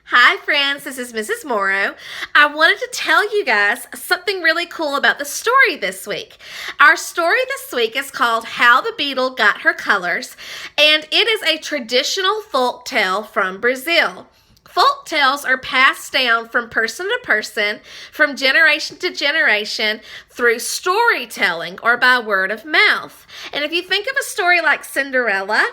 Hi friends, this is Mrs. Morrow. I wanted to tell you guys something really cool about the story this week. Our story this week is called How the Beetle Got Her Colors, and it is a traditional folk tale from Brazil. Folk tales are passed down from person to person, from generation to generation, through storytelling or by word of mouth. And if you think of a story like Cinderella,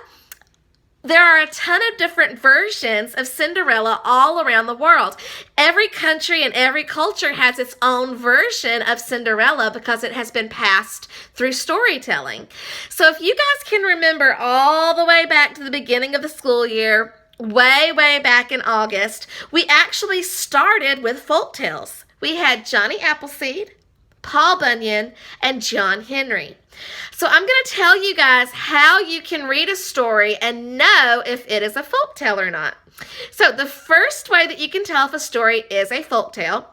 there are a ton of different versions of Cinderella all around the world. Every country and every culture has its own version of Cinderella because it has been passed through storytelling. So if you guys can remember all the way back to the beginning of the school year, way back in August, we actually started with folk tales. We had Johnny Appleseed, Paul Bunyan, and John Henry. So I'm going to tell you guys how you can read a story and know if it is a folk tale or not. So the first way that you can tell if a story is a folk tale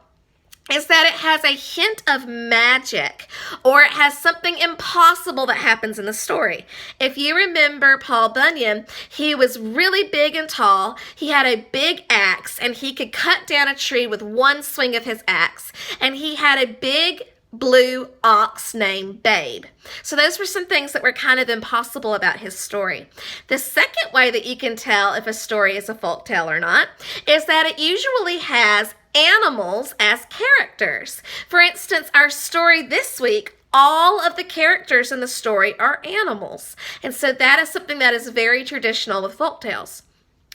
is that it has a hint of magic or it has something impossible that happens in the story. If you remember Paul Bunyan, he was really big and tall. He had a big axe and he could cut down a tree with one swing of his axe. And he had a big blue ox named Babe. So those were some things that were kind of impossible about his story. The second way that you can tell if a story is a folk tale or not is that it usually has animals as characters. For instance, our story this week, all of the characters in the story are animals. And so that is something that is very traditional with folk tales.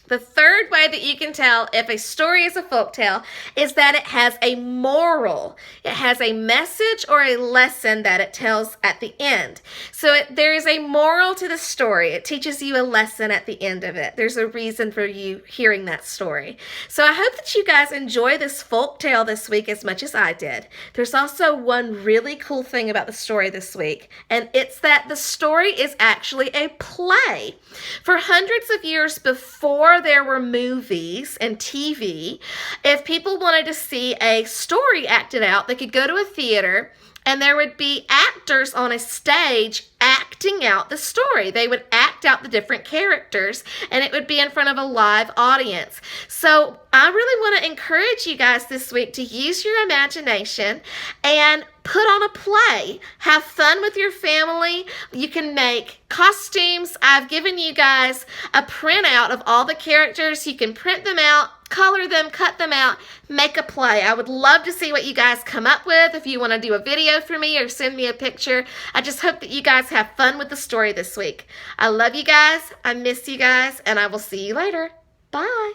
The third way that you can tell if a story is a folktale is that it has a moral. It has a message or a lesson that it tells at the end. So there is a moral to the story. It teaches you a lesson at the end of it. There's a reason for you hearing that story. So I hope that you guys enjoy this folktale this week as much as I did. There's also one really cool thing about the story this week, and it's that the story is actually a play. For hundreds of years before there were movies and TV, if people wanted to see a story acted out, they could go to a theater and there would be actors on a stage acting out the story. They would act out the different characters and it would be in front of a live audience. So I really want to encourage you guys this week to use your imagination and put on a play. Have fun with your family. You can make costumes. I've given you guys a printout of all the characters. You can print them out, color them, cut them out, make a play. I would love to see what you guys come up with. If you want to do a video for me or send me a picture, I just hope that you guys have fun with the story this week. I love you guys. I miss you guys, and I will see you later. Bye.